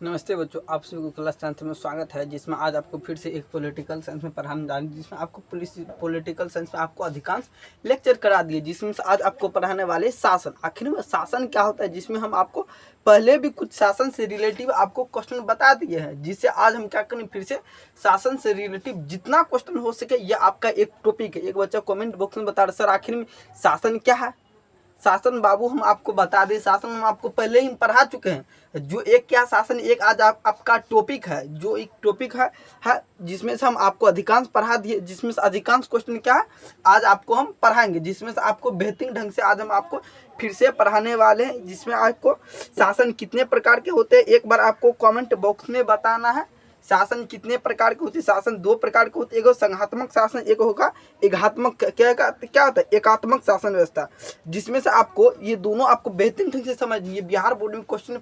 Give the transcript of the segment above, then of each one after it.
नमस्ते बच्चों, आप सभी को क्लास 10th में स्वागत है, जिसमें आज आपको फिर से एक पॉलिटिकल साइंस में पढ़ाने जा रहे हैं, जिसमें आपको पॉलिटिकल साइंस में आपको अधिकांश लेक्चर करा दिए, जिसमें से आज आपको पढ़ाने वाले शासन। आखिर में शासन क्या होता है, जिसमें हम आपको पहले भी कुछ शासन से रिलेटिव आपको क्वेश्चन बता दिए हैं, जिससे आज हम क्या करें, फिर से शासन से रिलेटिव जितना क्वेश्चन हो सके ये आपका एक टॉपिक है। एक बच्चा कॉमेंट बॉक्स में बता रहा सर आखिर में शासन क्या है। शासन बाबू हम आपको बता दें, शासन हम आपको पहले ही पढ़ा चुके हैं। जो एक क्या शासन, एक आज आपका टॉपिक है, जो एक टॉपिक है जिसमें से हम आपको अधिकांश पढ़ा दिए, जिसमें से अधिकांश क्वेश्चन क्या है आज आपको हम पढ़ाएंगे, जिसमें से आपको बेहतरीन ढंग से आज हम आपको फिर से पढ़ाने वाले हैं। जिसमें आपको शासन कितने प्रकार के होते हैं एक बार आपको कमेंट बॉक्स में बताना है। शासन कितने प्रकार के होते हैं, शासन दो प्रकार के होते हैं, एक संघात्मक शासन, एक होगा एकात्मक। क्या होता है एकात्मक शासन व्यवस्था, जिसमें से आपको ये दोनों आपको बेहतरीन ढंग से समझिए। बिहार बोर्ड में क्वेश्चन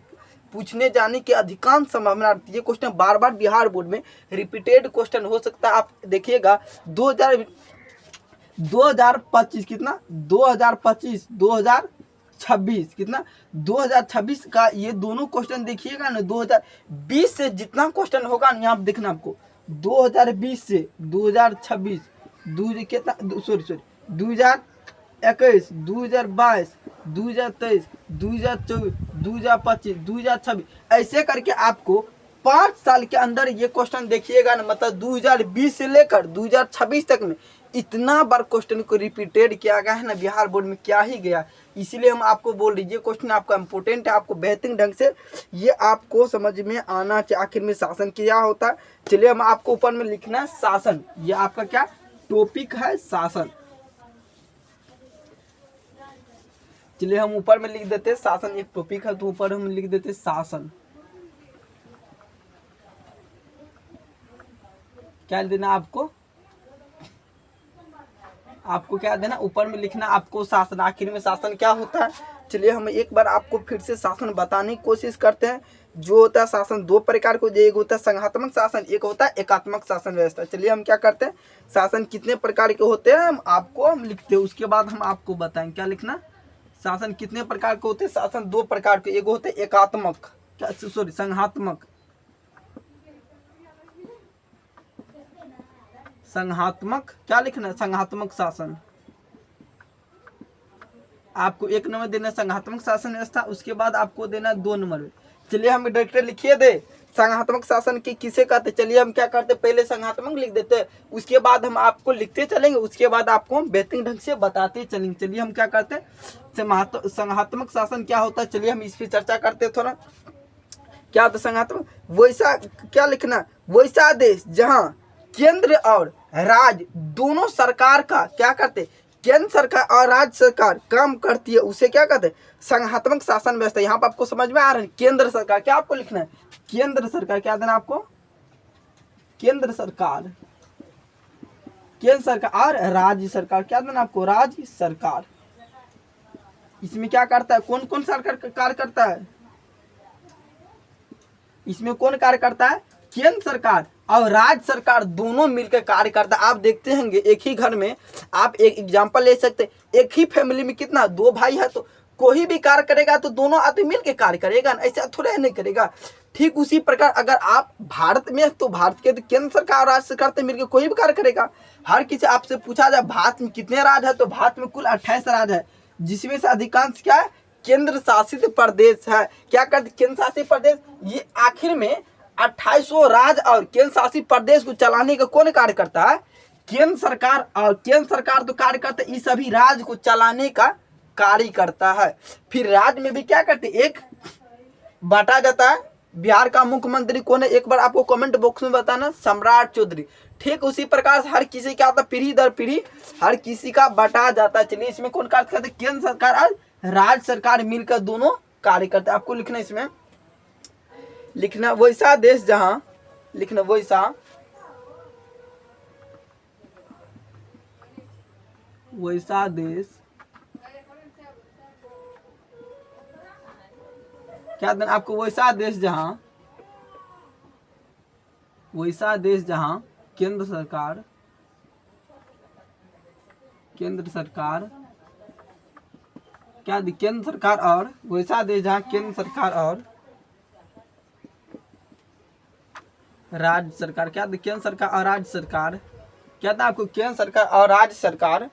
पूछने जाने की अधिकांश संभावना रहती है। ये क्वेश्चन बार बार बिहार बोर्ड में रिपीटेड क्वेश्चन हो सकता है। आप देखिएगा 2025 कितना 2026 कितना 2026 का ये दोनों क्वेश्चन देखिएगा ना। 2020 से जितना क्वेश्चन होगा ना, यहाँ पे देखना आपको 2020 से 2026 कितना 2021 2022 2023 2024 2025 2026 ऐसे करके आपको 5 साल के अंदर ये क्वेश्चन देखिएगा ना। मतलब 2020 से लेकर 2026 तक में इतना बार क्वेश्चन को रिपीटेड किया गया है ना बिहार बोर्ड में, क्या ही गया। इसीलिए हम आपको बोल रहे, ये क्वेश्चन आपका इंपॉर्टेंट है, आपको बेहतरीन ढंग से ये आपको समझ में आना चाहिए। आखिर में शासन क्या होता है, चलिए हम आपको ऊपर में लिखना है शासन। ये आपका क्या टॉपिक है, शासन। चलिए हम ऊपर में लिख देते हैं शासन, एक टॉपिक है तो ऊपर हम लिख देते शासन। क्या देना आपको क्या देना, ऊपर में लिखना आपको शासन। आखिर में शासन क्या होता है, चलिए हम एक बार आपको फिर से शासन बताने की कोशिश करते हैं। जो होता है शासन दो प्रकार को, एक होता है संघात्मक शासन, एक होता है एकात्मक शासन व्यवस्था। चलिए हम क्या करते हैं, शासन कितने प्रकार के होते हैं हम लिखते हैं, उसके बाद हम आपको बताएं क्या लिखना। शासन कितने प्रकार के होते हैं, शासन दो प्रकार के, एक होते हैं एकात्मक संघात्मक क्या लिखना है, संघात्मक शासन। आपको 1 नंबर देना संघात्मक शासन व्यवस्था, उसके बाद आपको देना 2 नंबर। चलिए हम डायरेक्टर लिखिए दे संघात्मक शासन की किसे कहते। चलिए हम क्या करते, पहले संघात्मक लिख देते हैं, उसके बाद हम आपको लिखते चलेंगे, उसके बाद आपको बेहतरीन ढंग से बताते चलेंगे। चलिए हम क्या करते हैं, संघात्मक शासन क्या होता है, चलिए हम इस पर चर्चा करते हैं थोड़ा। क्या होता है संघात्मक, वैसा क्या लिखना, वैसा देश जहाँ केंद्र और राज्य दोनों सरकार का क्या करते, केंद्र सरकार और राज्य सरकार काम करती है, उसे क्या कहते हैं संघात्मक शासन व्यवस्था। यहाँ पर आपको समझ में आ रहा है, केंद्र सरकार क्या आपको लिखना है, केंद्र सरकार क्या देना आपको, केंद्र सरकार और राज्य सरकार क्या देना आपको, राज्य सरकार। इसमें क्या करता है, कौन कौन सरकार कार्य करता है, इसमें कौन कार्य करता है, केंद्र सरकार और राज्य सरकार दोनों मिलकर कार्य करता है। आप देखते होंगे एक ही घर में, आप एक एग्जांपल ले सकते हैं, एक ही फैमिली में कितना 2 भाई है, तो कोई भी कार्य करेगा तो दोनों आदमी मिलकर कार्य करेगा ना, ऐसा थोड़ा नहीं करेगा। ठीक उसी प्रकार अगर आप भारत में तो भारत के तो केंद्र सरकार और राज्य सरकार तो मिलकर कोई भी कार्य करेगा। हर किसी आपसे पूछा जाए भारत में कितने राज्य है, तो भारत में कुल 28 राज्य है, जिसमें से अधिकांश क्या है केंद्र शासित प्रदेश है। क्या करते केंद्र शासित प्रदेश, ये आखिर में 2800 राज्य और केंद्र शासित प्रदेश को चलाने का कौन कार्य करता है, केंद्र सरकार। और केंद्र सरकार तो कार्य करता है, इस सभी राज्य को चलाने का कार्य करता है। फिर राज्य में भी क्या करते, एक बांटा जाता है। बिहार का मुख्यमंत्री कौन है, एक बार आपको कमेंट बॉक्स में बताना, सम्राट चौधरी। ठीक उसी प्रकार से हर किसी का आता, पीढ़ी दर पीढ़ी हर किसी का बटा जाता है। चलिए इसमें कौन कार्य करते, केंद्र सरकार और राज्य सरकार मिलकर दोनों कार्य करते हैं। आपको लिखना इसमें लिखना वैसा देश जहां, लिखना वैसा देश क्या देना आपको, वैसा देश जहां केंद्र सरकार क्या केंद्र सरकार और वैसा देश जहाँ केंद्र सरकार और राज्य सरकार, क्या केंद्र सरकार और राज्य सरकार, क्या था आपको केंद्र सरकार और राज्य सरकार,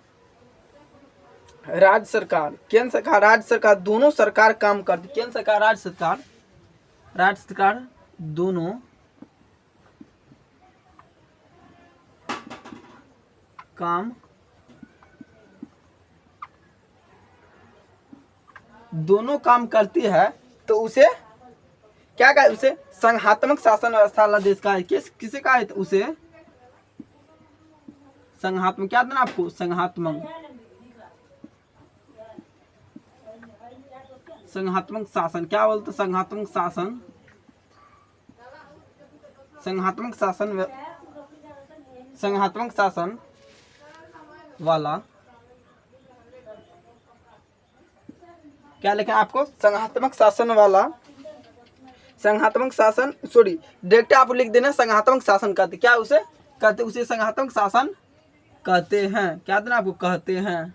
राज्य सरकार, केंद्र सरकार राज्य सरकार दोनों सरकार काम करती, केंद्र सरकार राज्य सरकार दोनों काम करती है, तो उसे क्या कहा, उसे संघात्मक शासन व्यवस्था वाला देश का है। किसे कहा है, तो उसे संघात्मक, क्या देना आपको, संघात्मक शासन, क्या बोलते, संघात्मक शासन वाला, क्या लिखा है आपको, संघात्मक शासन, सॉरी डायरेक्ट आप लिख देना संघात्मक शासन कहते, क्या उसे कहते, उसे संघात्मक शासन कहते हैं, क्या देना आपको, कहते हैं।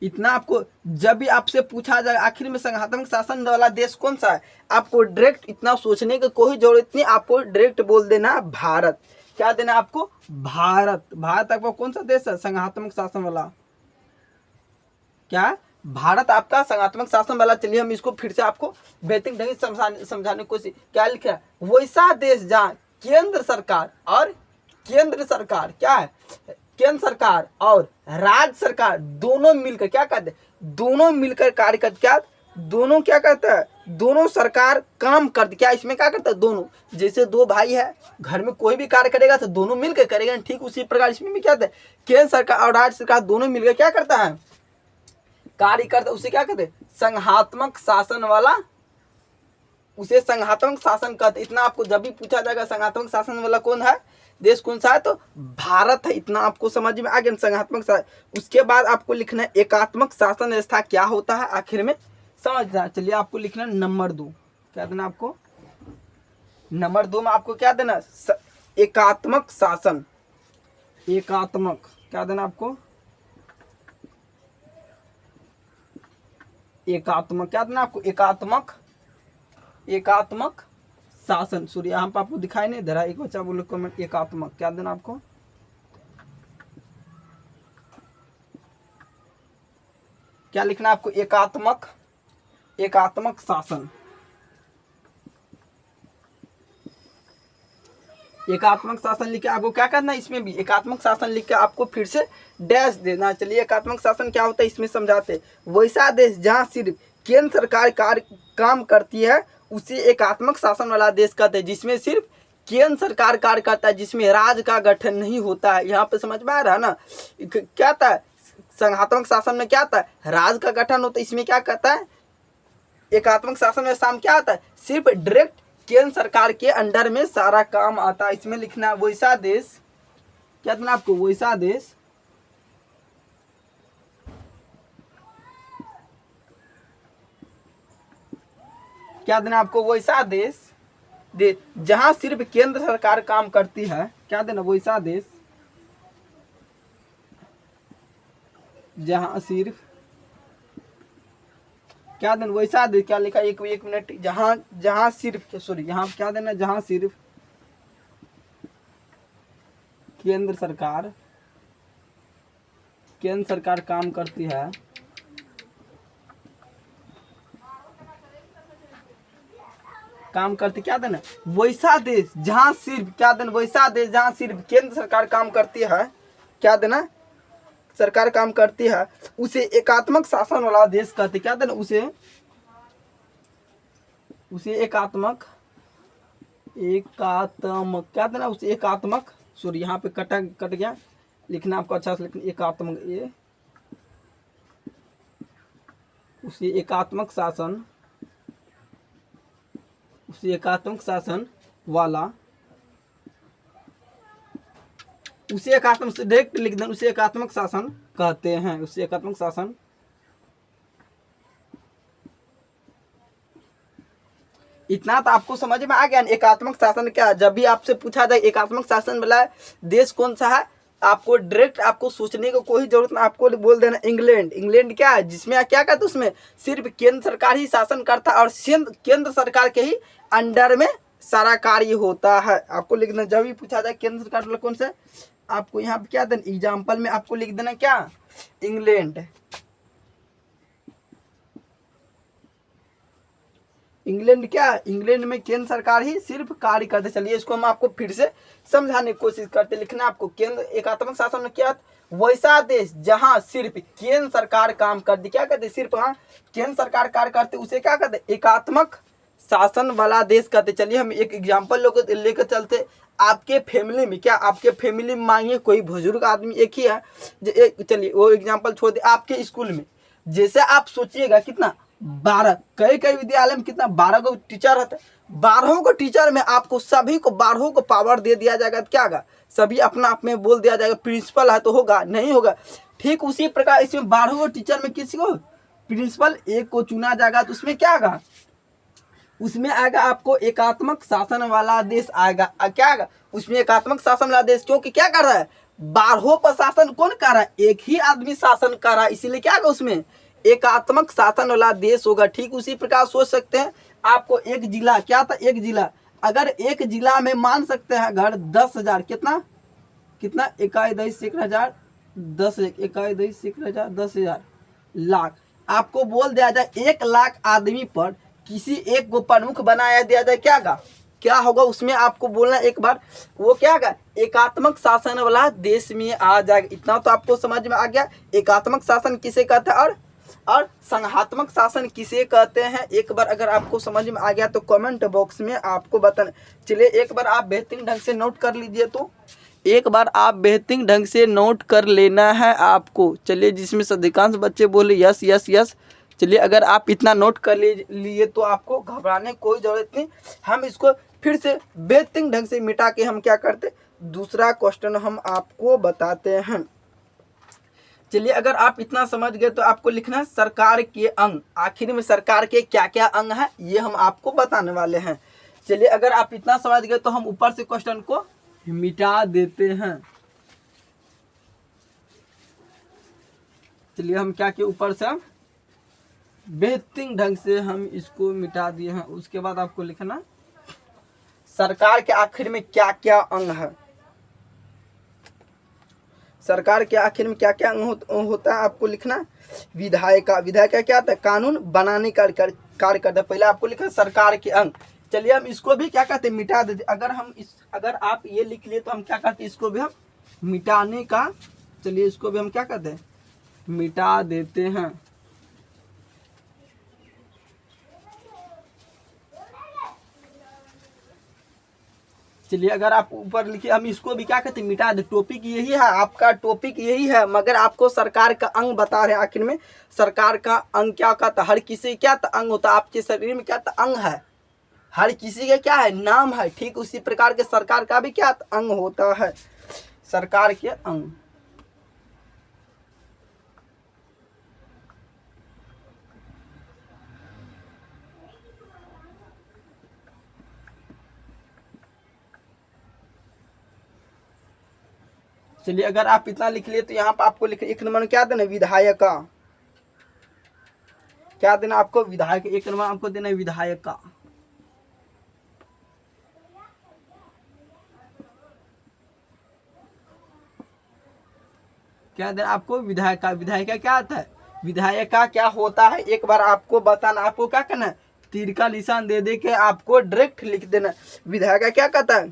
इतना आपको जब भी आपसे पूछा जाए आखिर में संघात्मक शासन वाला देश कौन सा है, आपको डायरेक्ट इतना सोचने की कोई जरूरत नहीं, आपको डायरेक्ट बोल देना भारत, क्या देना आपको, भारत। भारत आपका कौन सा देश है, संघात्मक शासन वाला, क्या भारत आपका संघात्मक शासन वाला। चलिए हम इसको फिर से आपको बेहतरीन ढंग से समझाने की कोशिश, क्या लिखा है, वैसा देश जहाँ केंद्र सरकार क्या है, केंद्र सरकार और राज्य सरकार दोनों मिलकर क्या करते, दोनों मिलकर कार्य करते, क्या दोनों क्या करते हैं, दोनों सरकार काम करते, क्या इसमें क्या करते हैं, दोनों, जैसे दो भाई है घर में कोई भी कार्य करेगा तो दोनों मिलकर करेगा, ठीक उसी प्रकार इसमें भी क्या है, केंद्र सरकार और राज्य सरकार दोनों मिलकर क्या करता है, कार्य करता, उसे क्या कहते, संघात्मक शासन वाला, उसे संघात्मक शासन कहते। इतना आपको जब भी पूछा जाएगा संघात्मक शासन वाला कौन है, देश कौन सा है, तो भारत है। इतना आपको समझ में आ गया संघात्मक शासन। उसके बाद आपको लिखना है एकात्मक शासन व्यवस्था क्या होता है, आखिर में समझना। चलिए आपको लिखना नंबर 2, क्या देना आपको, नंबर 2 में आपको क्या देना, एकात्मक शासन, एकात्मक, क्या देना आपको, एकात्मक, क्या देना आपको, एकात्मक शासन। सूर्य यहाँ पर आपको दिखाई नहीं दे रहा, एक बच्चा बोलो कमेंट, एकात्मक, क्या देना आपको, क्या लिखना आपको, एकात्मक शासन, एकात्मक शासन लिख के आपको क्या करना है, इसमें भी एकात्मक शासन लिख के आपको फिर से डैश देना। चलिए एकात्मक शासन क्या होता है इसमें समझाते, वैसा देश जहाँ सिर्फ केंद्र सरकार काम करती है उसे एकात्मक शासन वाला देश कहते हैं, जिसमें सिर्फ केंद्र सरकार कार्य करता है, जिसमें राज्य का गठन नहीं होता है। यहाँ पे समझ में आ रहा है ना, क्या था संघात्मक शासन में, क्या था राज्य का गठन होता है, इसमें क्या कहता है एकात्मक शासन में शाम क्या आता है, सिर्फ डायरेक्ट केंद्र सरकार के अंडर में सारा काम आता है। इसमें लिखना वैसा देश, क्या देना आपको, वैसा देश क्या देना आपको, वैसा देश जहां सिर्फ केंद्र सरकार काम करती है, क्या देना, वैसा देश जहां सिर्फ, क्या देना, वैसा देश, क्या लिखा, एक मिनट, जहां सिर्फ, सॉरी यहाँ क्या देना, जहां सिर्फ केंद्र सरकार काम करती है, क्या देना, वैसा देश जहां सिर्फ, क्या देना, वैसा देश जहां सिर्फ केंद्र सरकार काम करती है, क्या देना, सरकार काम करती है उसे एकात्मक शासन वाला देश कहते, क्या देना, उसे एकात्मक, क्या देना, उसे एकात्मक, सॉरी यहाँ पे कट गया, लिखना आपको अच्छा से लिखना, एकात्मक, ये उसे एकात्मक शासन वाला, उसे एकात्मक से डायरेक्ट लिख दें, उसे एकात्मक शासन कहते हैं, उसे एकात्मक शासन। इतना तो आपको समझ में आ गया एकात्मक शासन क्या। जब भी आपसे पूछा जाए एकात्मक शासन वाला देश कौन सा है, आपको डायरेक्ट आपको सोचने को कोई जरूरत नहीं, आपको बोल देना इंग्लैंड। इंग्लैंड क्या है, जिसमें क्या कहते हैं, उसमें सिर्फ केंद्र सरकार ही शासन करता है और केंद्र सरकार के ही अंडर में सारा कार्य होता है। आपको लिखना, जब भी पूछा जाए केंद्र सरकार मतलब कौन सा, आपको यहाँ पे क्या देना, एग्जाम्पल में आपको लिख देना क्या, इंग्लैंड। इंग्लैंड क्या, इंग्लैंड में केंद्र सरकार ही सिर्फ कार्य करते। चलिए इसको हम आपको फिर से समझाने की कोशिश करते। लिखना आपको, केंद्र एकात्मक शासन में क्या, वैसा देश जहां सिर्फ केंद्र सरकार काम करती, क्या कहते, सिर्फ हाँ केंद्र सरकार कार्य करते, उसे क्या कहते, एकात्मक शासन वाला देश कहते। चलिए हम एक एग्जाम्पल लेकर चलते। आपके फैमिली में क्या, आपके फैमिली में मांगिए कोई बुजुर्ग आदमी एक ही है, चलिए वो एग्जाम्पल छोड़ दे। आपके स्कूल में जैसे आप सोचिएगा कितना, 12, कई कई विद्यालय में कितना 12 को टीचर रहता है। 12 को टीचर में आपको सभी को 12 को पावर दे दिया जाएगा, तो क्या होगा, सभी अपना आप में बोल दिया जाएगा प्रिंसिपल है तो होगा, नहीं होगा। ठीक उसी प्रकार इसमें 12 को टीचर में किसी को प्रिंसिपल एक को चुना जाएगा, तो उसमें क्या होगा, उसमें आएगा आपको एकात्मक शासन वाला देश आएगा। क्या आएगा उसमें, एकात्मक शासन वाला देश, क्योंकि क्या कर रहा है, 12 पर शासन कौन कर रहा है, एक ही आदमी शासन कर रहा है, इसीलिए क्या होगा उसमें एकात्मक शासन वाला देश होगा। ठीक उसी प्रकार सोच सकते हैं, आपको एक जिला क्या था, एक जिला, अगर एक जिला में मान सकते हैं घर 10,000, कितना कितना, 21,000 10 21,000 10,000 लाख, आपको बोल दिया जाए 1 लाख आदमी पर किसी एक को प्रमुख बनाया दिया जाए, क्या होगा उसमें, आपको बोलना एक बार, वो क्या होगा, एकात्मक शासन वाला देश में आ जाएगा। इतना तो आपको समझ में आ गया, एकात्मक शासन किसे कहते हैं और संघात्मक शासन किसे कहते हैं। एक बार अगर आपको समझ में आ गया तो कमेंट बॉक्स में आपको बताना। चलिए एक बार आप बेहतरीन ढंग से नोट कर लीजिए, तो एक बार आप बेहतरीन ढंग से नोट कर लेना है आपको। चलिए जिसमें से अधिकांश बच्चे बोले यस यस यस। चलिए अगर आप इतना नोट कर लिए तो आपको घबराने की कोई ज़रूरत नहीं। हम इसको फिर से बेहतरीन ढंग से मिटा के हम क्या करते, दूसरा क्वेश्चन हम आपको बताते हैं। चलिए अगर आप इतना समझ गए तो आपको लिखना है सरकार के अंग, आखिर में सरकार के क्या क्या अंग हैं ये हम आपको बताने वाले हैं। चलिए अगर आप इतना समझ गए तो हम ऊपर से क्वेश्चन को मिटा देते हैं। चलिए हम क्या किए, ऊपर से हम बेहतरीन ढंग से हम इसको मिटा दिए हैं। उसके बाद आपको लिखना सरकार के आखिर में क्या क्या अंग है, सरकार के आखिर में क्या क्या अंग होता है, आपको लिखना विधायिका। विधायिका क्या होता है, कानून बनाने का कार्य करता है। पहले आपको लिखना सरकार के अंग। चलिए हम इसको भी क्या कहते हैं, मिटा देते। अगर आप ये लिख लिए तो हम क्या करते हैं, इसको भी हम मिटाने का, चलिए इसको भी हम क्या कहते हैं, मिटा देते हैं। चलिए अगर आप ऊपर लिखिए, हम इसको भी क्या कहते हैं, मिटा दे। टॉपिक यही है, आपका टॉपिक यही है, मगर आपको सरकार का अंग बता रहे हैं। आखिर में सरकार का अंग क्या कहता है, हर किसी क्या अंग होता है, आपके शरीर में क्या अंग है, हर किसी का क्या है, नाम है। ठीक उसी प्रकार के सरकार का भी क्या अंग होता है, सरकार के अंग। चलिए अगर आप इतना लिख लिए तो यहाँ पर आपको लिख, एक नंबर क्या देना, विधायिका। क्या देना आपको, विधायक। एक नंबर आपको देना विधायिका। क्या देना आपको, विधायिका। विधायिका क्या आता है, विधायिका क्या होता है एक बार आपको बताना। आपको क्या करना है, तीर का निशान दे दे के आपको डायरेक्ट लिख देना। विधायिका क्या करता है,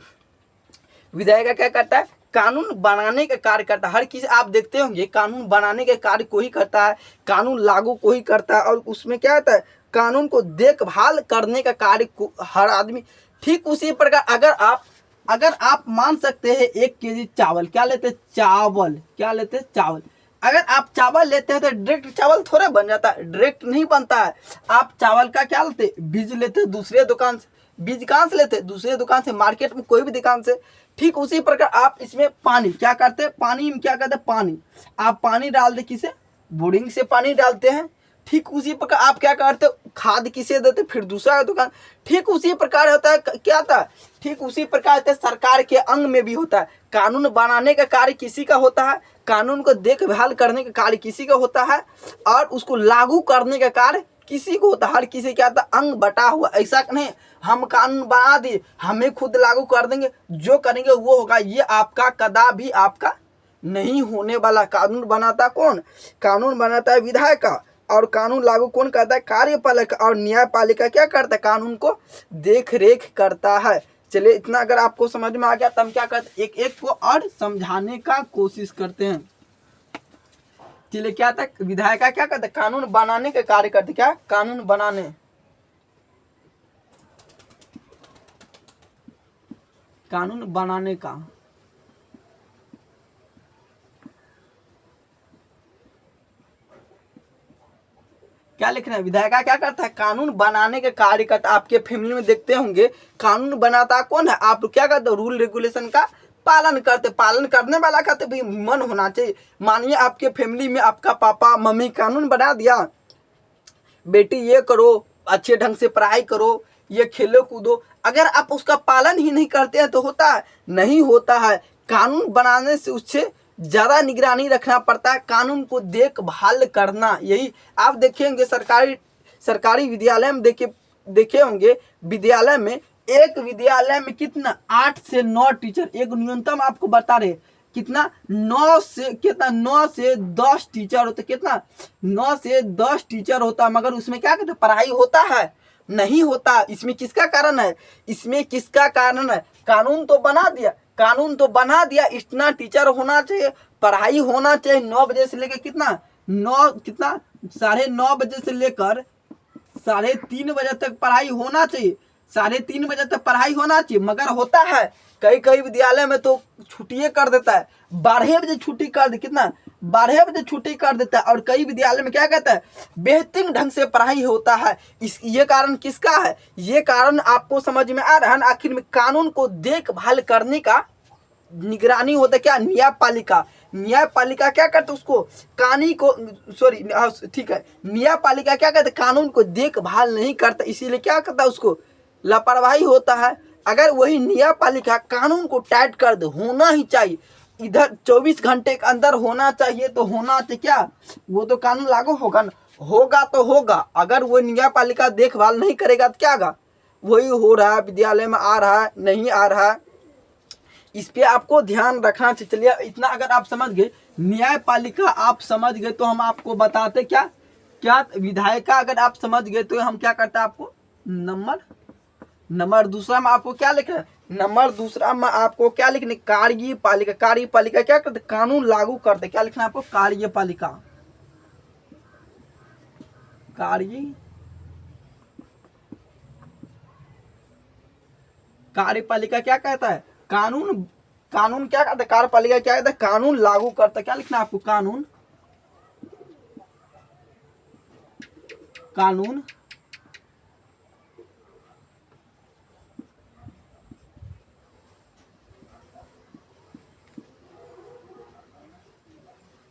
विधायिका क्या करता है, कानून बनाने का कार्य करता है। हर किसी, आप देखते होंगे कानून बनाने के कार्य को ही करता है, कानून लागू को ही करता है, और उसमें क्या होता है, कानून को देखभाल करने का कार्य को हर आदमी। ठीक उसी प्रकार अगर आप मान सकते हैं 1 केजी चावल, क्या लेते हैं, चावल, क्या लेते हैं, चावल। अगर आप चावल लेते हैं तो डायरेक्ट चावल थोड़ा बन जाता है, डायरेक्ट नहीं बनता है। आप चावल का क्या लेते, बीज लेते हैं दूसरे दुकान से। बीज कहाँ से लेते हैं, दूसरे दुकान से, मार्केट में कोई भी दुकान से। ठीक उसी प्रकार आप इसमें पानी क्या करते हैं, पानी में क्या करते हैं, पानी आप पानी डाल दे, किसे, बोरिंग से पानी डालते हैं। ठीक उसी प्रकार आप क्या करते हो, खाद किसे देते, फिर दूसरा दुकान। ठीक उसी प्रकार होता है, क्या था, ठीक उसी प्रकार से सरकार के अंग में भी होता है। कानून बनाने का कार्य किसी का होता है, कानून को देखभाल करने का कार्य किसी का होता है, और उसको लागू करने का कार्य किसी को होता है। हर किसी क्या था, अंग बटा हुआ। ऐसा नहीं हम कानून बना दिए हमें खुद लागू कर देंगे, जो करेंगे वो होगा, ये आपका कदापि आपका नहीं होने वाला। कानून बनाता कौन, कानून बनाता है विधायक का, और कानून लागू कौन करता है, कार्यपालिका, और न्यायपालिका क्या करता है, कानून को देख रेख करता है। चलिए इतना अगर आपको समझ में आ गया तो हम क्या करते, एक एक को और समझाने का कोशिश करते हैं। चलिए क्या था, विधायक क्या करते, कानून बनाने का कार्य करते, क्या, कानून बनाने, कानून बनाने का। क्या लिख रहे हैं, विधायक क्या करता है, कानून बनाने के कार्य करता। आपके फैमिली में देखते होंगे कानून बनाता कौन है, आप क्या करते हो, रूल रेगुलेशन का पालन करते। पालन करने वाला का तो भी मन होना चाहिए। मानिए आपके फैमिली में आपका पापा मम्मी कानून बना दिया, बेटी ये करो, अच्छे ढंग से पढ़ाई करो, ये खेलो कूदो, अगर आप उसका पालन ही नहीं करते हैं तो होता है, नहीं होता है। कानून बनाने से उससे ज़्यादा निगरानी रखना पड़ता है, कानून को देखभाल करना। यही आप देखेंगे सरकारी विद्यालय में देखे होंगे, विद्यालय में एक विद्यालय में कितना 8 से 9 टीचर, एक न्यूनतम आपको बता रहे कितना 9 से 10 टीचर होते, कितना 9 से 10 टीचर होता, मगर उसमें क्या कहते पढ़ाई होता है, नहीं होता। इसमें किसका कारण है, इसमें किसका कारण है, कानून तो बना दिया, कानून तो बना दिया, इतना टीचर होना चाहिए, पढ़ाई होना चाहिए। 9 बजे से लेकर कितना 9:30 बजे से लेकर 3:30 बजे तक पढ़ाई होना चाहिए, 3:30 बजे तक पढ़ाई होना चाहिए, मगर होता है कई कई विद्यालय में तो छुट्टियां कर देता है, 12 बजे छुट्टी कर दे, कितना 12 बजे छुट्टी कर देता है। और कई विद्यालय में क्या कहता है, बेहतरीन ढंग से पढ़ाई होता है। ये कारण किसका है, ये कारण आपको समझ में आ रहा है ना। आखिर में कानून को देखभाल करने का निगरानी होता है, क्या, न्यायपालिका। न्यायपालिका क्या करते, उसको कानी को सॉरी ठीक है, न्यायपालिका क्या करते, कानून को देखभाल नहीं करता, इसीलिए क्या करता है, उसको लापरवाही होता है। अगर वही न्यायपालिका कानून को टाइट कर दे, होना ही चाहिए, इधर 24 घंटे के अंदर होना चाहिए, तो होना चाहिए, क्या वो तो कानून लागू होगा ना, होगा तो होगा। अगर वो न्यायपालिका देखभाल नहीं करेगा तो क्या होगा, वही हो रहा है, विद्यालय में आ रहा है, नहीं आ रहा है, इस पे आपको ध्यान रखना चाहिए। चलिए इतना अगर आप समझ गए, न्यायपालिका आप समझ गए, तो हम आपको बताते क्या क्या विधायिका अगर आप समझ गए तो हम क्या करते हैं, आपको नंबर दूसरा में आपको क्या लिखना है, नंबर दूसरा में आपको क्या लिखना है, कार्यपालिका। कार्यपालिका क्या करते, कानून लागू करते, क्या लिखना है आपको, कार्यपालिका। कार्यपालिका क्या कहता है, कानून क्या कहता है, कार्यपालिका क्या कहता है, कानून लागू करता। क्या लिखना है आपको, कानून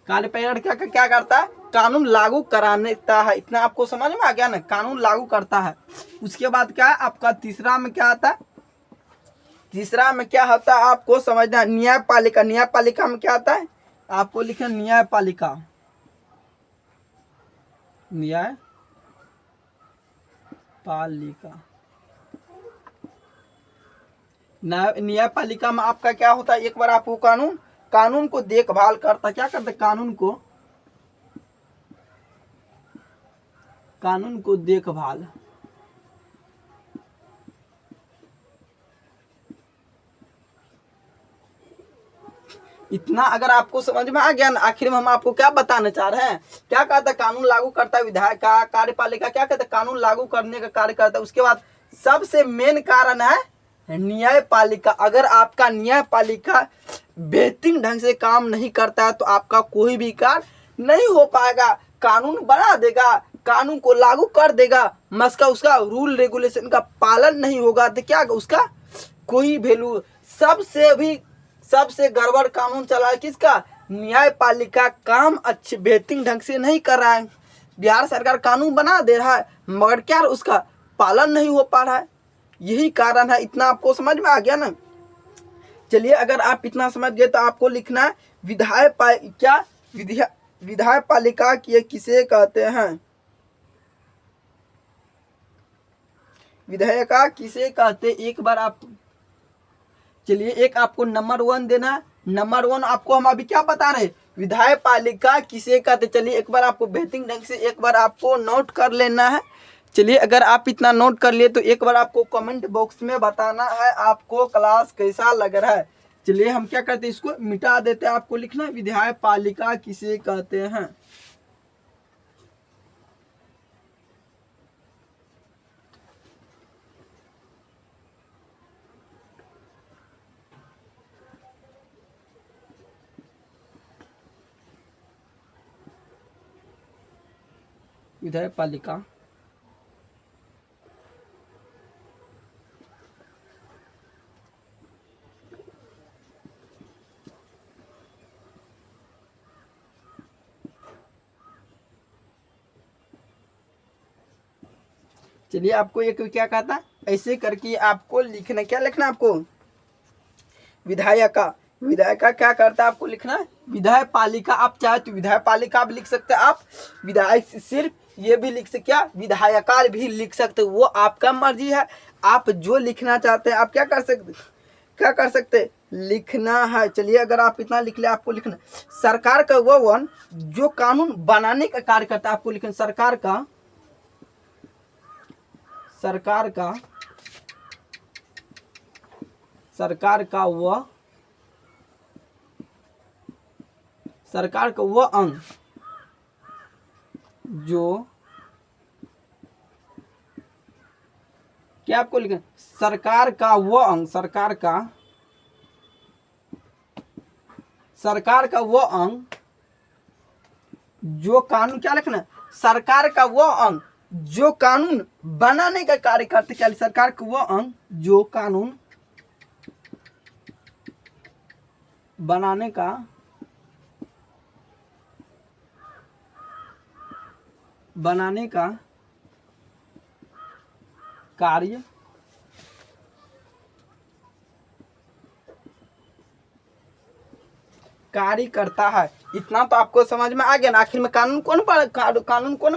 कार्यपालिका क्या करता है, कानून लागू कराने का है। इतना आपको समझ में आ गया ना, कानून लागू करता है। उसके बाद क्या है आपका तीसरा में क्या आता है, तीसरा में क्या होता है आपको समझना, न्यायपालिका। न्यायपालिका में क्या आता है, आपको लिखना न्यायपालिका। न्यायपालिका में आपका क्या होता है, एक बार आपको कानून को देखभाल करता, क्या करता, कानून को देखभाल। इतना अगर आपको समझ में आ गया ना, आखिर में हम आपको क्या बताना चाह रहे हैं, क्या कहता है, कानून लागू करता है विधायक का, कार्यपालिका क्या कहता है, कानून लागू करने का कार्य करता है। उसके बाद सबसे मेन कारण है न्यायपालिका। अगर आपका न्यायपालिका बेहतरीन ढंग से काम नहीं करता है तो आपका कोई भी कार्य नहीं हो पाएगा। कानून बना देगा, कानून को लागू कर देगा, मगर उसका रूल रेगुलेशन का पालन नहीं होगा तो क्या उसका कोई वैल्यू। सबसे गड़बड़ कानून चला है किसका, न्यायपालिका काम अच्छे बेहतरीन ढंग से नहीं कर रहा है। बिहार सरकार कानून बना दे रहा है मगर क्या उसका पालन नहीं हो पा रहा है, यही कारण है। इतना आपको समझ में आ गया ना। चलिए अगर आप इतना समझ गए तो आपको लिखना है विधायक पालिका किसे कहते हैं, विधायिका किसे कहते। एक बार आप चलिए एक आपको नंबर 1 देना है। नंबर 1 आपको हम अभी क्या बता रहे, विधायक पालिका किसे कहते। चलिए एक बार आपको बेहतरीन ढंग से एक बार आपको नोट कर लेना है। चलिए अगर आप इतना नोट कर लिए तो एक बार आपको कमेंट बॉक्स में बताना है आपको क्लास कैसा लग रहा है। चलिए हम क्या करते हैं, इसको मिटा देते हैं। आपको लिखना है विधायक पालिका किसे कहते हैं। विधायक पालिका चलिए आपको एक क्या कहता, ऐसे करके आपको लिखना, क्या लिखना आपको, विधायिका। विधायिका क्या करता है आपको लिखना है विधायक पालिका। आप चाहे तो विधायक पालिका भी लिख सकते हैं, आप विधायक सिर्फ ये भी लिख सकते, क्या विधायिका भी लिख सकते, वो आपका मर्जी है। आप जो लिखना चाहते हैं आप क्या कर सकते लिखना है। चलिए अगर आप इतना लिख ले, आपको लिखना सरकार का वो वन जो कानून बनाने का कार्य करता है। आपको लिखना सरकार का वो अंग जो, क्या आपको लिखना सरकार का वो अंग जो कानून, क्या लिखना सरकार का वो अंग जो कानून बनाने का कार्य करते। क्या सरकार का वो अंग जो कानून बनाने का कार्य करता है। इतना तो आपको समझ में आ गया ना। आखिर में कानून कौन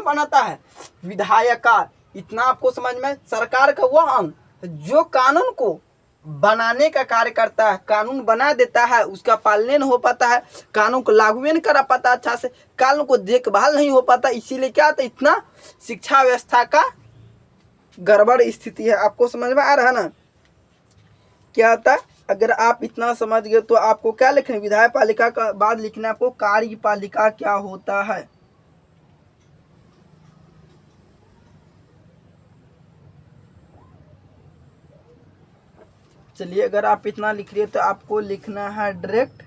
बनाता है, विधायिका। इतना आपको समझ में, सरकार का वो अंग जो कानून को बनाने का कार्य करता है, कानून बना देता है, उसका पालन नहीं हो पाता है, कानून को लागू नहीं करा पाता अच्छा से, कानून को देखभाल नहीं हो पाता। इसीलिए क्या होता है, इतना शिक्षा व्यवस्था का गड़बड़ स्थिति है। आपको समझ में आ रहा है ना क्या होता है। अगर आप इतना समझ गए तो आपको क्या लिखना है, विधायक पालिका का बाद लिखना है आपको कार्यपालिका क्या होता है। चलिए अगर आप इतना लिख रहे तो आपको लिखना है डायरेक्ट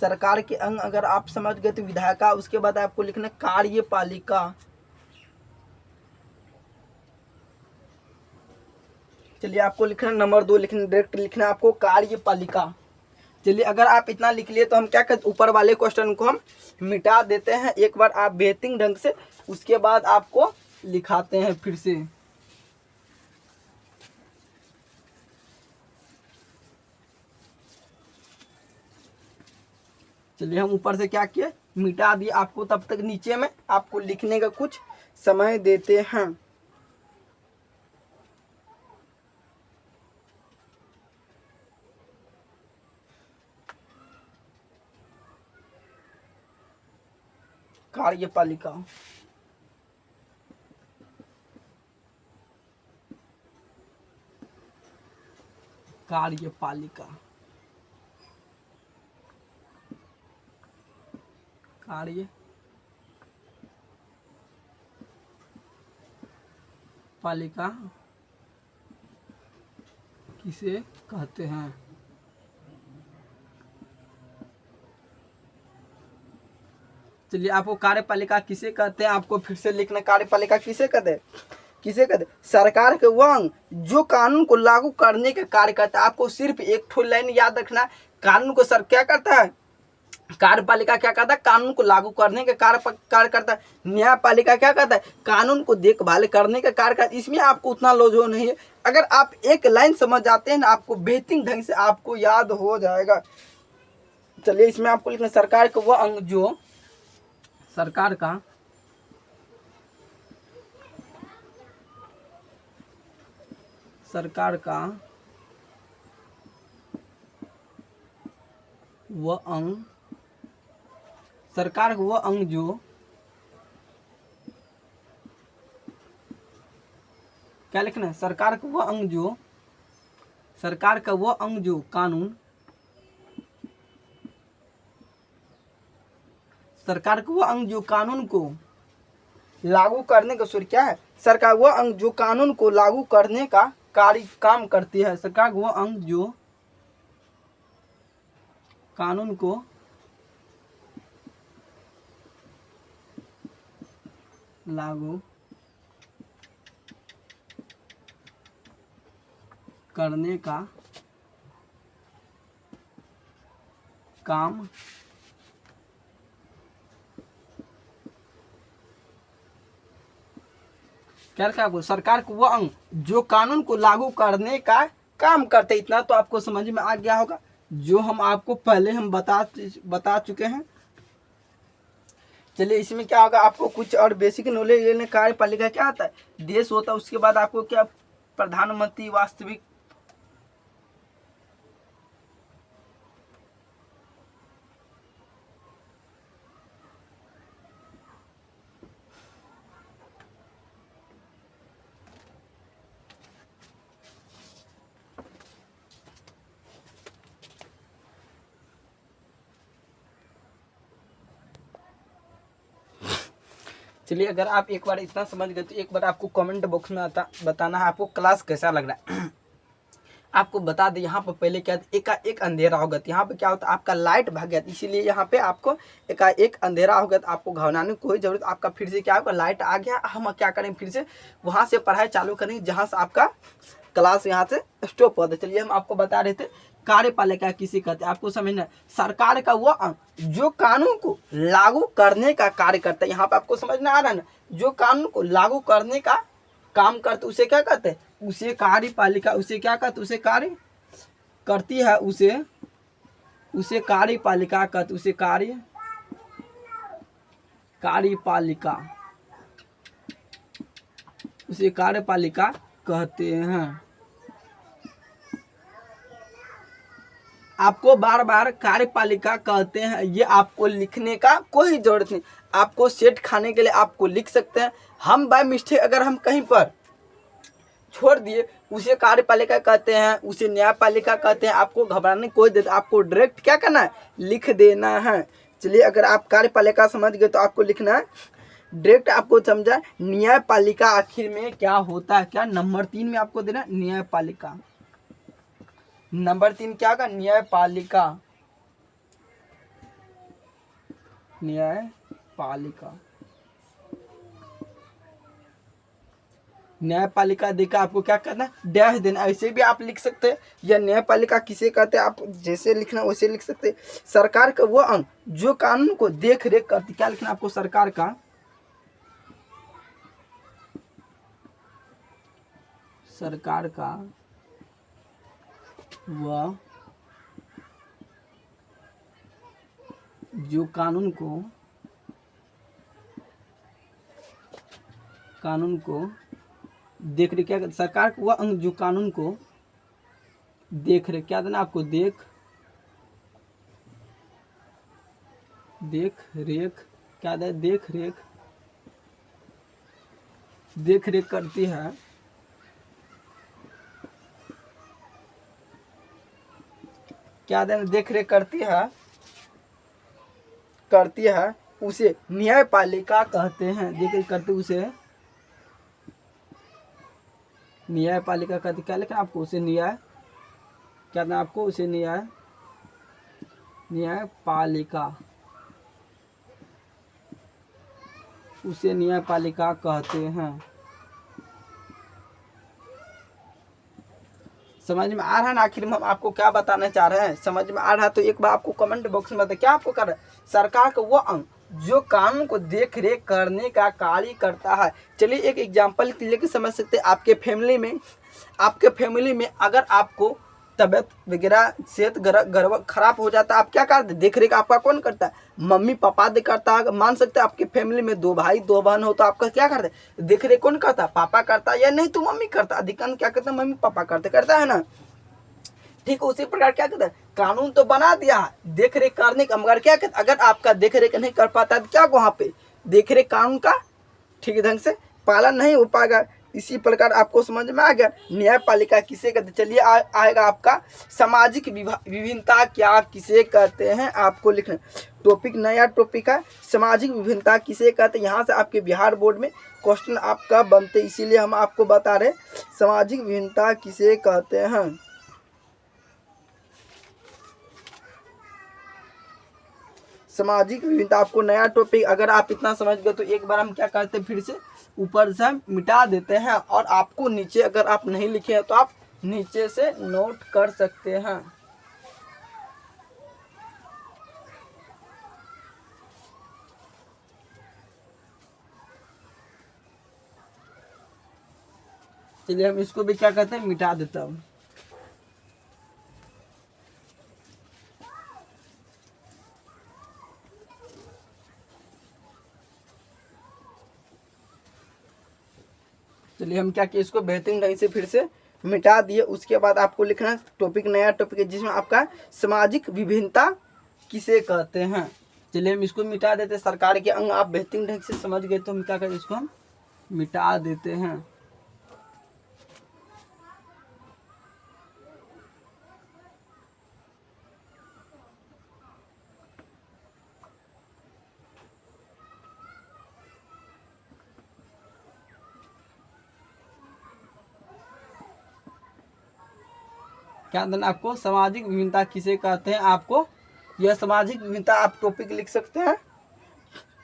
सरकार के अंग। अगर आप समझ गए तो विधायिका, उसके बाद आपको लिखना कार्यपालिका। चलिए आपको लिखना नंबर 2 लिखना, डायरेक्ट लिखना आपको कार्यपालिका। चलिए अगर आप इतना लिख लिए तो हम क्या करते, ऊपर वाले क्वेश्चन को हम मिटा देते हैं। एक बार आप बेहतरीन ढंग से उसके बाद आपको लिखाते हैं फिर से। चलिए हम ऊपर से क्या किए, मिटा दिए। आपको तब तक नीचे में आपको लिखने का कुछ समय देते हैं। कार्यपालिका, कार्यपालिका, कार्यपालिका किसे कहते हैं। चलिए आपको कार्यपालिका किसे कहते हैं आपको फिर से लिखना, कार्यपालिका किसे कहते हैं, सरकार के वो अंग जो कानून को लागू करने का कार्य करता है। आपको सिर्फ एक ठो लाइन याद रखना, कानून को सर क्या करता है, कार्यपालिका क्या करता है, कानून को लागू करने का कार्य करता है। न्यायपालिका क्या करता है, कानून को देखभाल करने का कार्य करता है। इसमें आपको उतना लोजो नहीं है, अगर आप एक लाइन समझ जाते हैं ना, आपको बेहतरीन ढंग से आपको याद हो जाएगा। चलिए इसमें आपको लिखना, सरकार का वह अंग जो सरकार का वह अंग, सरकार का वह अंग जो क्या लिखना है, सरकार का वह अंग जो कानून, सरकार का वह अंग जो कानून को लागू करने का सूर्य क्या है, सरकार वह अंग जो कानून को लागू करने का काम करती है। सरकार वह अंग जो कानून को लागू करने का काम क्या रखा आपको, सरकार को वह अंग जो कानून को लागू करने का काम करते। इतना तो आपको समझ में आ गया होगा, जो हम आपको पहले हम बता चुके हैं। चलिए इसमें क्या होगा, आपको कुछ और बेसिक नॉलेज लेने। कार्यपालिका क्या होता है, देश होता है। उसके बाद आपको क्या, प्रधानमंत्री, वास्तविक चलिए अगर आप एक बार इतना समझ गए तो एक बार आपको कमेंट बॉक्स में बताना है आपको क्लास कैसा लग रहा है। आपको बता दें यहाँ पर पहले क्या एकाएक अंधेरा हो गया, यहाँ पे क्या होता है, आपका लाइट भाग गया, इसीलिए यहाँ पे आपको एकाएक अंधेरा हो गया। तो आपको घबराने की कोई जरूरत, आपका फिर से क्या होगा, लाइट आ गया। हम क्या करें, फिर से वहाँ से पढ़ाई चालू करेंगे जहाँ से आपका क्लास यहाँ से स्टॉप होता है। चलिए हम आपको बता रहे थे कार्यपालिका किसे कहते हैं, आपको समझना है। सरकार का वह अंग जो कानून को लागू करने का कार्य करता है। यहाँ पे आपको समझना आ रहा है ना, जो कानून को लागू करने का काम करते उसे क्या कहते हैं, उसे कार्यपालिका, उसे क्या कहते, उसे कार्य करती है, उसे कार्यपालिका कहते, उसे कार्यपालिका कहते हैं। आपको बार बार कार्यपालिका कहते हैं, ये आपको लिखने का कोई जरूरत नहीं। आपको सेट खाने के लिए आपको लिख सकते हैं। हम बाय मिस्टेक अगर हम कहीं पर छोड़ दिए, उसे कार्यपालिका कहते हैं, उसे न्यायपालिका कहते हैं। आपको घबराने कोई देता, आपको डायरेक्ट क्या करना है, लिख देना है। चलिए अगर आप कार्यपालिका समझ गए तो आपको लिखना है डायरेक्ट, आपको समझा न्यायपालिका आखिर में क्या होता है। क्या नंबर 3 में आपको देना न्यायपालिका। नंबर 3 क्या होगा, न्यायपालिका। न्यायपालिका देखा आपको क्या करना है, डैश देना। ऐसे भी आप लिख सकते हैं, या न्यायपालिका किसे कहते हैं, आप जैसे लिखना वैसे लिख सकते हैं। सरकार का वो अंग जो कानून को देख रेख करती, क्या लिखना आपको, सरकार का वह जो कानून को देख रेख, क्या सरकार का वह अंग जो कानून को देख रेख, क्या देना आपको, देख रेख, क्या दे, देख रेख करती है। क्या देना, देख रेख करती है, उसे न्यायपालिका कहते हैं। देख रेख करते उसे न्यायपालिका कहते। क्या लिखना आपको, उसे क्या देना आपको, उसे न्यायपालिका, उसे न्यायपालिका कहते हैं। समझ में आ रहा है ना आखिर में हम आपको क्या बताना चाह रहे हैं? समझ में आ रहा है तो एक बार आपको कमेंट बॉक्स में बताए क्या आपको कर रहा है? सरकार का वो अंग जो कानून को देख रेख करने का कार्य करता है। चलिए एक एग्जाम्पल लेके समझ सकते हैं। आपके फैमिली में अगर आपको तबियत वगैरह सेहत गड़बड़ खराब हो जाता है, आप क्या करते? देख रेख आपका कौन करता है? मम्मी पापा दे करता है। मान सकते हैं आपके फैमिली में 2 भाई 2 बहन हो तो आपका क्या करते? देख रेख कौन करता है? पापा करता है या नहीं तो मम्मी करता। अधिकांश क्या करते हैं? मम्मी पापा करता है ना। ठीक उसी प्रकार क्या कहते हैं? कानून तो बना दिया है देख रेख करने का, मगर क्या कहते? अगर आपका देख रेख नहीं कर पाता है तो क्या वहाँ पे देख रेख कानून का ठीक ढंग से पालन नहीं हो पाएगा। इसी प्रकार आपको समझ में आ गया न्यायपालिका किसे कहते? चलिए आएगा आपका सामाजिक विभिन्नता क्या किसे कहते हैं? आपको लिखना टॉपिक, नया टॉपिक है सामाजिक विभिन्नता किसे कहते हैं। यहाँ से आपके बिहार बोर्ड में क्वेश्चन आपका बनते, इसीलिए हम आपको बता रहे सामाजिक विभिन्नता किसे कहते हैं। सामाजिक विभिन्नता आपको नया टॉपिक, अगर आप इतना समझ गए तो एक बार हम क्या करते हैं फिर से ऊपर से हम मिटा देते हैं, और आपको नीचे अगर आप नहीं लिखे हैं तो आप नीचे से नोट कर सकते हैं। चलिए हम इसको भी क्या कहते हैं मिटा देता हूँ। चलिए हम क्या किए इसको बेहतरीन ढंग से फिर से मिटा दिए। उसके बाद आपको लिखना टॉपिक, नया टॉपिक है जिसमें आपका सामाजिक विभिन्नता किसे कहते हैं। चलिए हम इसको मिटा देते हैं। सरकार के अंग आप बेहतरीन ढंग से समझ गए तो हम क्या करें इसको हम मिटा देते हैं। क्या देना आपको? सामाजिक विभिन्नता किसे कहते हैं। आपको यह सामाजिक विभिन्नता आप टॉपिक लिख सकते हैं।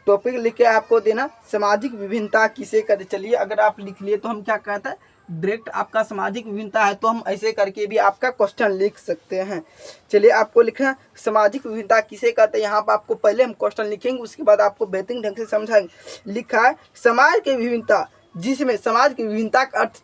टॉपिक लिख के आपको देना सामाजिक विभिन्नता किसे कहते। चलिए अगर आप लिख लिए तो हम क्या कहते हैं डायरेक्ट आपका सामाजिक विभिन्नता है तो हम ऐसे करके भी आपका क्वेश्चन लिख सकते हैं। चलिए आपको लिखना सामाजिक विभिन्नता किसे कहते हैं। यहाँ पर आपको पहले हम क्वेश्चन लिखेंगे, उसके बाद आपको बेहतरीन ढंग से समझाएंगे। लिखा है समाज की विभिन्नता, जिसमें समाज की विभिन्नता का अर्थ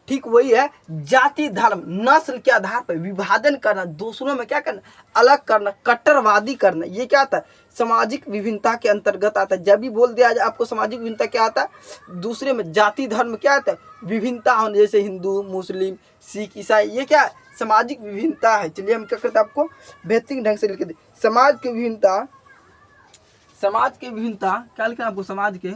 ठीक वही है जाति धर्म नस्ल के आधार पर विभाजन करना, दूसरों में क्या करना अलग करना, कट्टरवादी करना, ये क्या आता है सामाजिक विभिन्नता के अंतर्गत आता है। जब भी बोल दिया जाए आपको सामाजिक विभिन्नता क्या आता है, दूसरे में जाति धर्म क्या आता है विभिन्नता होने, जैसे हिंदू मुस्लिम सिख ईसाई, ये क्या सामाजिक विभिन्नता है। चलिए हम क्या करते हैं आपको बेहतरीन ढंग से लिख दे समाज की विभिन्नता। समाज की विभिन्नता क्या लिखना आपको? समाज के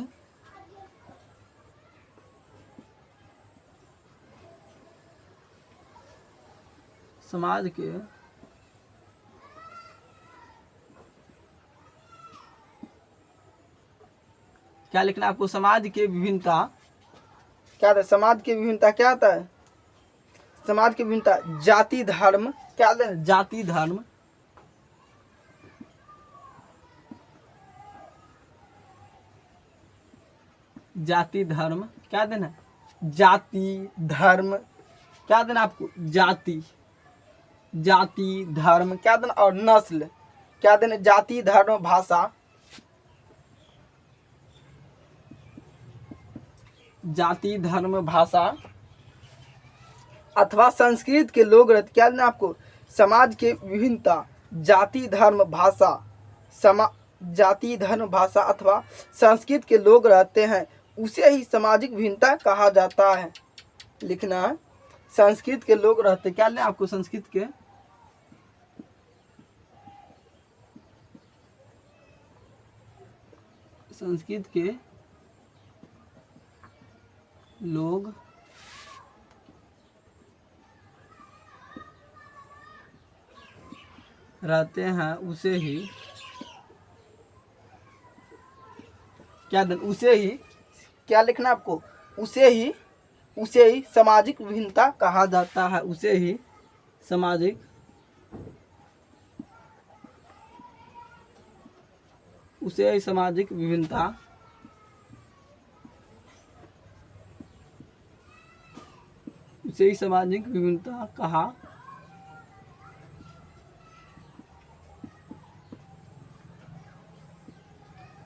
क्या लिखना आपको? समाज के विभिन्नता क्या आता है? समाज की विभिन्नता क्या आता है? समाज की विभिन्नता जाति धर्म क्या आता है? जाति धर्म, जाति धर्म क्या देना? जाति धर्म क्या देना आपको? जाति धर्म क्या देना? और नस्ल क्या देना? जाति धर्म भाषा, जाति धर्म भाषा अथवा संस्कृत के लोग रहते क्या देना आपको? समाज के विभिन्नता जाति धर्म भाषा जाति धर्म भाषा अथवा संस्कृत के लोग रहते हैं उसे ही सामाजिक विभिन्नता कहा जाता है। लिखना है संस्कृत के लोग रहते क्या लें आपको? संस्कृत के लोग रहते हैं उसे ही क्या दें? उसे ही क्या लिखना आपको? उसे ही सामाजिक विभिन्नता कहा जाता है। उसे ही सामाजिक विभिन्नता उसे ही सामाजिक विभिन्नता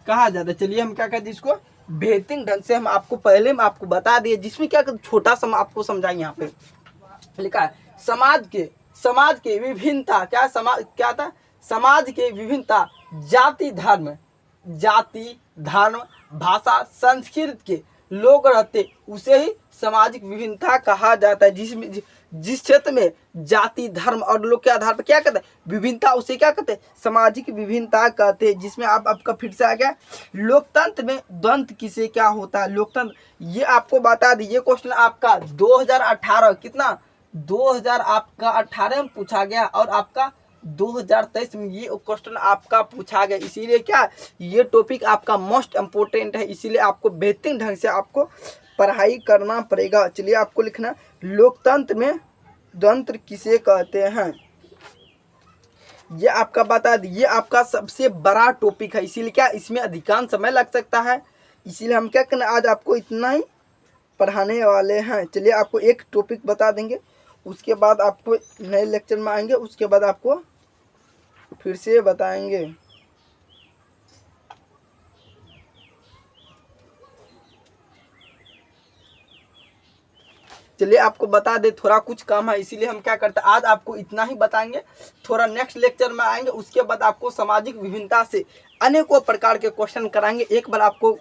कहा जाता है। चलिए हम क्या कहते हैं इसको बेहतरीन ढंग से हम आपको पहले में आपको बता दिए, जिसमें क्या छोटा सा आपको समझाएं। यहाँ पे लिखा है समाज के विभिन्नता, क्या था, समाज के विभिन्नता जाति धर्म भाषा संस्कृति के लोग रहते उसे ही सामाजिक विभिन्नता कहा जाता है। जिस क्षेत्र में जाति धर्म और लोग के आधार पर क्या कहते हैं विभिन्नता, उसे क्या कहते हैं सामाजिक विभिन्नता कहते हैं। जिसमें आपका फिर से आ गया लोकतंत्र में द्वंद्व किसे क्या होता है। लोकतंत्र ये आपको बता दी, ये क्वेश्चन आपका 2018 कितना 2018 में पूछा गया और आपका 2023 में ये क्वेश्चन आपका पूछा गया। इसीलिए क्या ये टॉपिक आपका मोस्ट इम्पोर्टेंट है, इसीलिए आपको बेहतरीन ढंग से आपको पढ़ाई करना पड़ेगा। चलिए आपको लिखना लोकतंत्र में द्वंद्व किसे कहते हैं, ये आपका बता दी। ये आपका सबसे बड़ा टॉपिक है, इसीलिए क्या इसमें अधिकांश समय लग सकता है, इसीलिए हम क्या करना आज आपको इतना ही पढ़ाने वाले हैं। चलिए आपको एक टॉपिक बता देंगे, उसके बाद आपको नए लेक्चर में आएंगे, उसके बाद आपको फिर से बताएंगे। चलिए आपको बता दे थोड़ा कुछ काम है, इसीलिए हम क्या करते हैं आज आपको इतना ही बताएंगे। थोड़ा नेक्स्ट लेक्चर में आएंगे, उसके बाद आपको सामाजिक विभिन्नता से अनेकों प्रकार के क्वेश्चन कराएंगे। एक बार आपको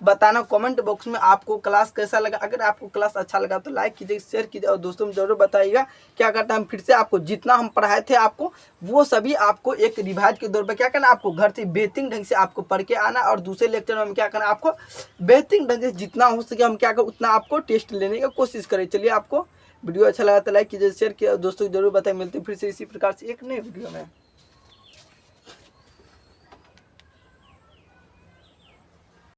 बताना कमेंट बॉक्स में आपको क्लास कैसा लगा। अगर आपको क्लास अच्छा लगा तो लाइक कीजिए, शेयर कीजिए और दोस्तों में जरूर बताइएगा। क्या करता है हम फिर से आपको जितना हम पढ़ाए थे आपको वो सभी आपको एक रिवाइज के दौर पर क्या करना, आपको घर से बेहतरीन ढंग से आपको पढ़ के आना और दूसरे लेक्चर में हम क्या करना आपको बेहतरीन ढंग से जितना हो सके हम क्या करें उतना आपको टेस्ट लेने की कोशिश करें। चलिए आपको वीडियो अच्छा लगा तो लाइक कीजिए, शेयर कीजिए और दोस्तों को जरूर बताएं। मिलते फिर से इसी प्रकार से एक नए वीडियो में।